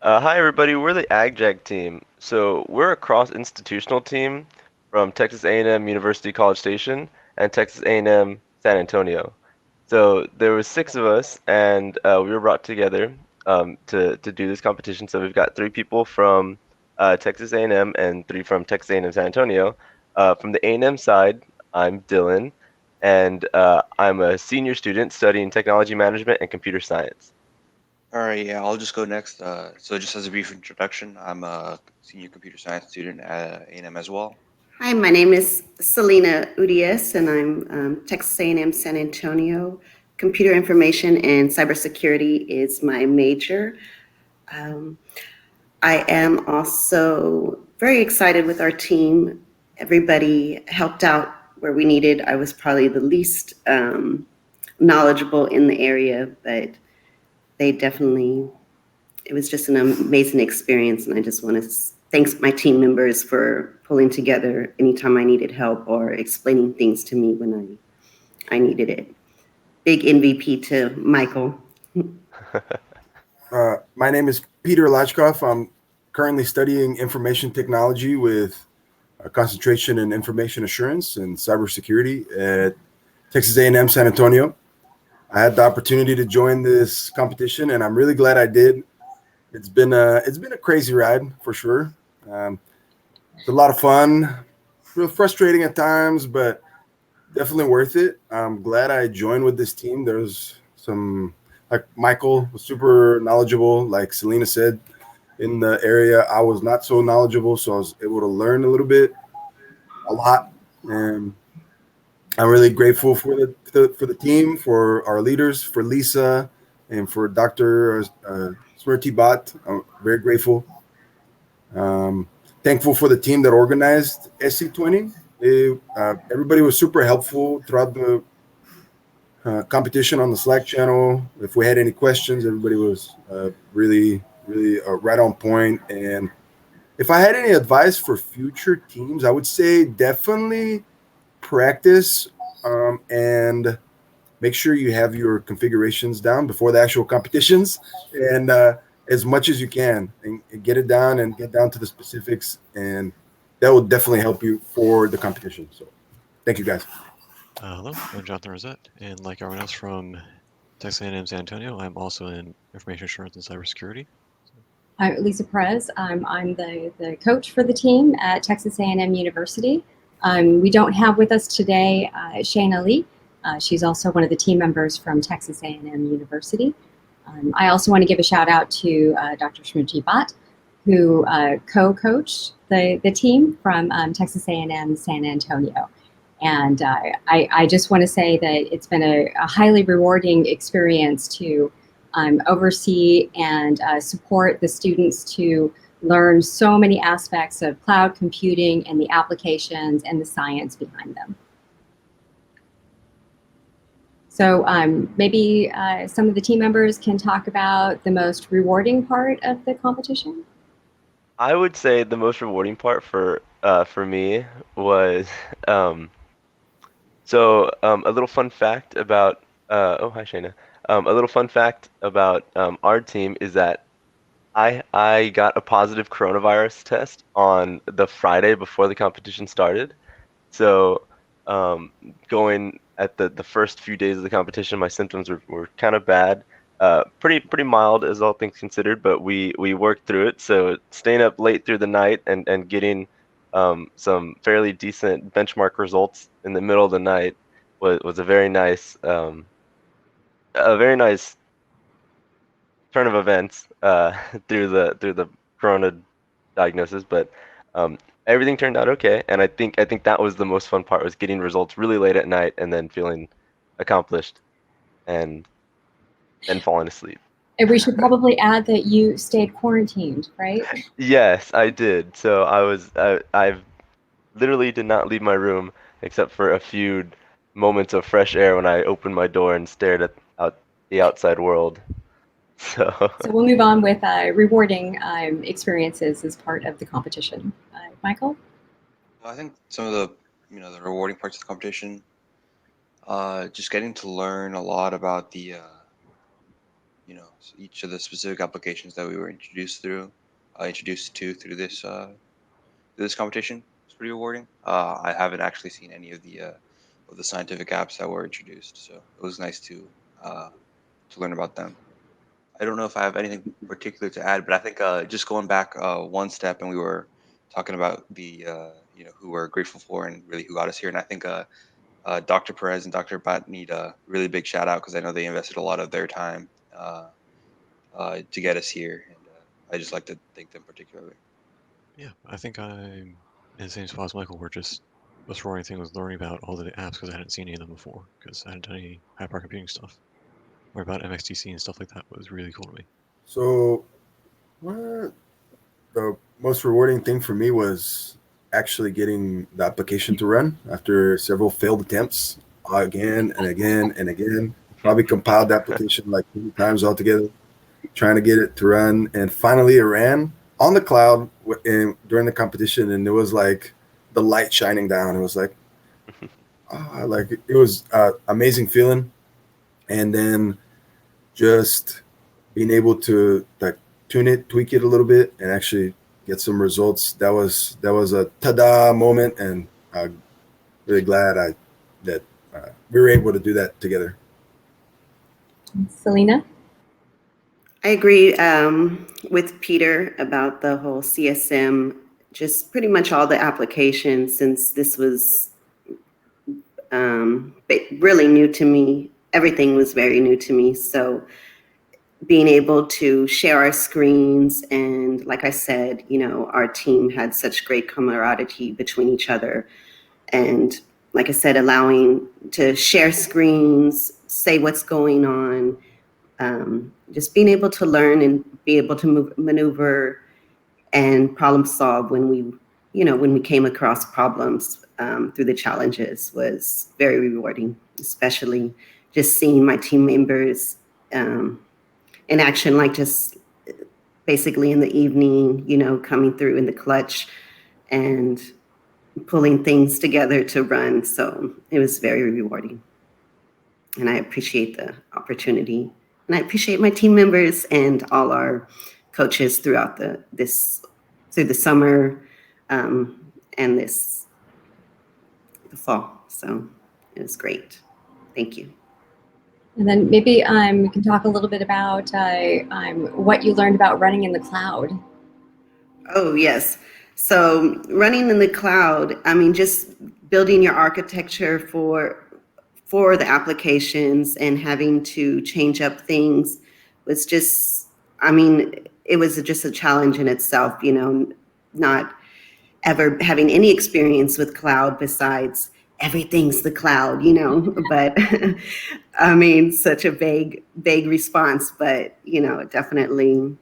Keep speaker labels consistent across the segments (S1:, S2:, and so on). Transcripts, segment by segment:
S1: Hi everybody, we're the AG-JAG team. So we're a cross-institutional team from Texas A&M University College Station and Texas A&M San Antonio. So there was six of us, and we were brought together to do this competition. So we've got three people from Texas A&M and three from Texas A&M San Antonio. From the A&M side, I'm Dylan, and I'm a senior student studying technology management and computer science.
S2: All right, yeah, I'll just go next. So just as a brief introduction, I'm a senior computer science student at A&M as well.
S3: Hi, my name is Selina Urias, and I'm Texas A&M San Antonio. Computer information and cybersecurity is my major. Um, I am also very excited with our team. Everybody helped out where we needed. I was probably the least knowledgeable in the area, but they definitely, it was just an amazing experience, and I just want to thank my team members for pulling together anytime I needed help or explaining things to me when I needed it. Big MVP to Michael.
S4: My name is Petar Lachkov. I'm currently studying information technology with a concentration in information assurance and cybersecurity at Texas A&M San Antonio. I had the opportunity to join this competition, and I'm really glad I did. It's been a crazy ride for sure. Um, it's a lot of fun, real frustrating at times, but definitely worth it. I'm glad I joined with this team. There's some like Michael was super knowledgeable, like Selena said, in the area. I was not so knowledgeable, so I was able to learn a little bit, a lot, and I'm really grateful for the team, for our leaders, for Lisa, and for Dr. Smirty Bot. I'm very grateful. Um, Thankful for the team that organized SC20. Everybody was super helpful throughout the competition on the Slack channel. If we had any questions, everybody was really right on point. And if I had any advice for future teams, I would say definitely practice and make sure you have your configurations down before the actual competitions and as much as you can and get it down and get down to the specifics. And that will definitely help you for the competition. So thank you guys.
S5: Hello, I'm Jonathan Rosette, and like everyone else from Texas A&M San Antonio, I'm also in information assurance and cybersecurity.
S6: I'm Lisa Perez. I'm the coach for the team at Texas A&M University. We don't have with us today Shayna Lee. She's also one of the team members from Texas A&M University. I also want to give a shout out to Dr. Shmurji Bhatt, who co-coached the team from Texas A&M San Antonio. And I just want to say that it's been a highly rewarding experience to oversee and support the students to learn so many aspects of cloud computing and the applications and the science behind them. So maybe some of the team members can talk about the most rewarding part of the competition.
S1: I would say the most rewarding part for me was a little fun fact about oh hi Shayna. A little fun fact about our team is that I got a positive coronavirus test on the Friday before the competition started. So going at the first few days of the competition, my symptoms were kind of bad. Pretty mild as all things considered, but we worked through it. So staying up late through the night and getting some fairly decent benchmark results in the middle of the night was a very nice turn of events through the corona diagnosis. But um, everything turned out okay, and I think that was the most fun part, was getting results really late at night and then feeling accomplished and then falling asleep.
S6: And we should probably add that you stayed quarantined, right?
S1: Yes, I did. So I literally did not leave my room except for a few moments of fresh air when I opened my door and stared at the outside world. So
S6: So we'll move on with rewarding experiences as part of the competition. Michael?
S2: I think some of the rewarding parts of the competition, just getting to learn a lot about each of the specific applications that we were introduced to through this competition. It's pretty rewarding. I haven't actually seen any of the scientific apps that were introduced, so it was nice to learn about them. I don't know if I have anything particular to add, but I think just going back one step, and we were talking about the who we're grateful for and really who got us here, and I think Dr. Perez and Dr. Bat need a really big shout out because I know they invested a lot of their time to get us here, and I just like to thank them particularly.
S5: Yeah, I think I'm in the same spot as Michael. We're just most rewarding thing was learning about all the apps because I hadn't seen any of them before because I hadn't done any hyper computing stuff. Or about MXTC and stuff like that was really cool to me.
S4: So, what the most rewarding thing for me was actually getting the application to run after several failed attempts again and again and again. Probably compiled the application like 3 times altogether, trying to get it to run. And finally, it ran on the cloud during the competition. And it was like the light shining down. It was like, it was an amazing feeling. And then just being able to like tune it, tweak it a little bit, and actually get some results. That was a ta-da moment, and I'm really glad that we were able to do that together.
S6: Selina?
S3: I agree with Peter about the whole CSM, just pretty much all the applications, since this was really new to me. Everything was very new to me. So being able to share our screens, and like I said, our team had such great camaraderie between each other. And like I said, allowing to share screens, say what's going on, just being able to learn and be able to maneuver and problem solve when we came across problems through the challenges was very rewarding, especially just seeing my team members in action, like just basically in the evening, coming through in the clutch and pulling things together to run. So it was very rewarding. And I appreciate the opportunity. And I appreciate my team members and all our coaches throughout through the summer and the fall. So it was great. Thank you.
S6: And then maybe we can talk a little bit about what you learned about running in the cloud.
S3: Oh, yes. So running in the cloud, just building your architecture for the applications and having to change up things was just, it was just a challenge in itself, not ever having any experience with cloud besides everything's the cloud, but such a vague response, but, definitely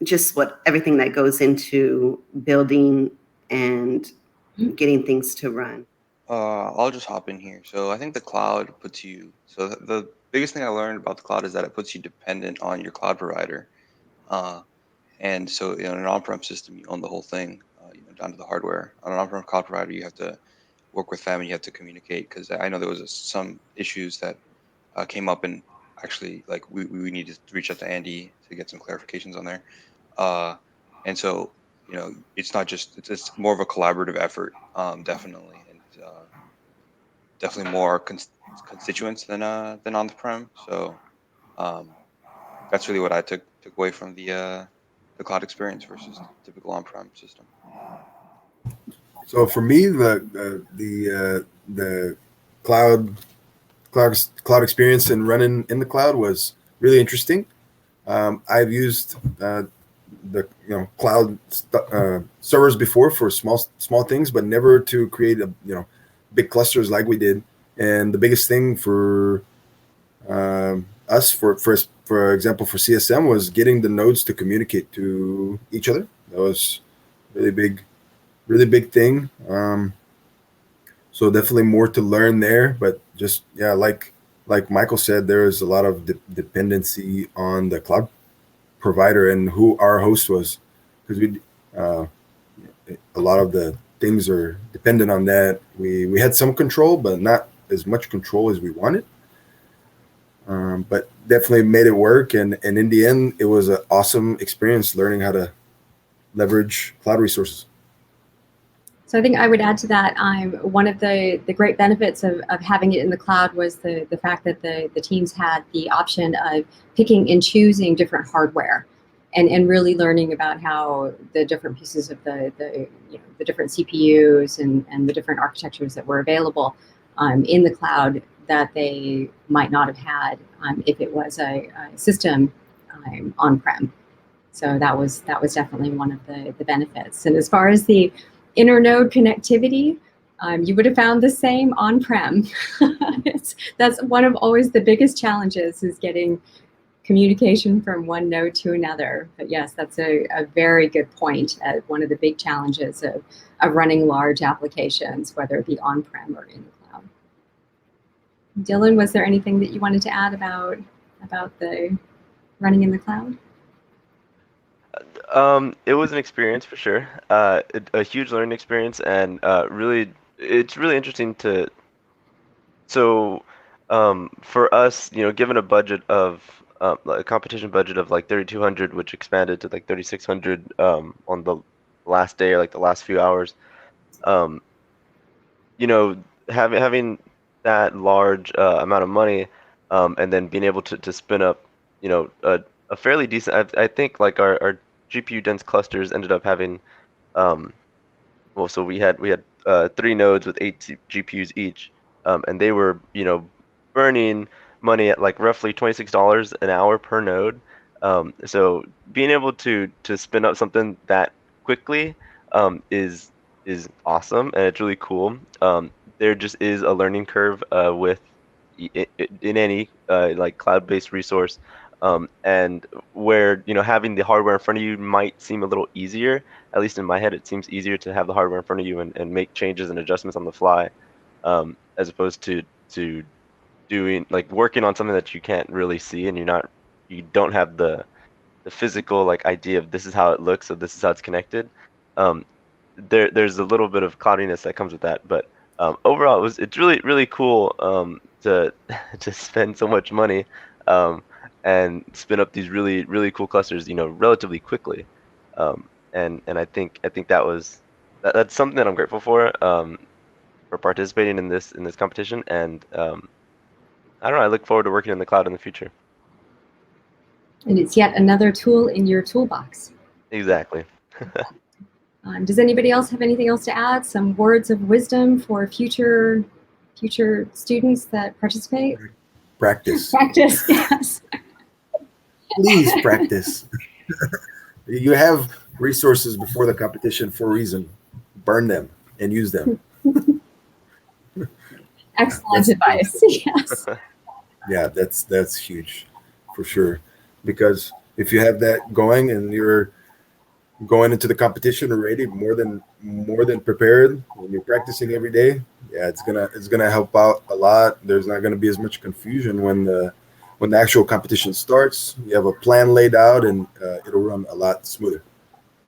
S3: just everything that goes into building and getting things to run.
S2: I'll just hop in here. So I think the cloud puts you. So the biggest thing I learned about the cloud is that it puts you dependent on your cloud provider. And so in an on-prem system, you own the whole thing, down to the hardware. On an on-prem cloud provider, you have to work with them and you have to communicate. Because I know there was some issues that came up, and actually, like we needed to reach out to Andy to get some clarifications on there. And so it's not just it's more of a collaborative effort, definitely. Definitely more constituents than on the prem. So that's really what I took away from the cloud experience versus the typical on-prem system.
S4: So for me, the cloud experience and running in the cloud was really interesting. I've used the cloud servers before for small things, but never to create big clusters like we did. And the biggest thing for us, for example, for CSM, was getting the nodes to communicate to each other. That was really big thing. So definitely more to learn there, but just like Michael said, there is a lot of dependency on the cloud provider and who our host was, because a lot of the things are dependent on that. We had some control, but not as much control as we wanted. but definitely made it work. And in the end, it was an awesome experience learning how to leverage cloud resources.
S6: So I think I would add to that, one of the great benefits of having it in the cloud was the fact that the teams had the option of picking and choosing different hardware and really learning about how the different pieces of the different CPUs and the different architectures that were available in the cloud that they might not have had if it was a system on-prem. So that was definitely one of the benefits. And as far as the internode connectivity, you would have found the same on-prem. That's one of always the biggest challenges, is getting communication from one node to another. But yes, that's a very good point. One of the big challenges of running large applications, whether it be on-prem or in the cloud. Dylan, was there anything that you wanted to add about the running in the cloud?
S1: It was an experience for sure. A huge learning experience, and it's really interesting to. So, for us, given a budget of a competition budget of like 3,200, which expanded to like 3,600 on the last day or like the last few hours, um, having that large amount of money, and then being able to spin up, a fairly decent. I think like our GPU dense clusters ended up having, well, so we had 3 nodes with 8 GPUs each, and they were burning money at like roughly $26 an hour per node. So being able to spin up something that quickly is awesome, and it's really cool. There just is a learning curve with in any like cloud-based resource, and where having the hardware in front of you might seem a little easier. At least in my head, it seems easier to have the hardware in front of you and make changes and adjustments on the fly, as opposed to doing like working on something that you can't really see, and you don't have the physical like idea of this is how it looks, so this is how it's connected. Um, there's a little bit of cloudiness that comes with that, but overall it's really cool to to spend so much money and spin up these really cool clusters relatively quickly. And I think that's something that I'm grateful for participating in this competition, and I don't know, I look forward to working in the cloud in the future.
S6: And it's yet another tool in your toolbox.
S1: Exactly.
S6: Does anybody else have anything else to add? Some words of wisdom for future students that participate?
S4: Practice.
S6: Practice, yes.
S4: Please practice. You have resources before the competition for a reason. Burn them and use them.
S6: Excellent advice. Yes.
S4: Yeah, that's huge for sure. Because if you have that going and you're going into the competition already more than prepared, when you're practicing every day, yeah, it's gonna help out a lot. There's not gonna be as much confusion when the actual competition starts. You have a plan laid out, and it'll run a lot smoother.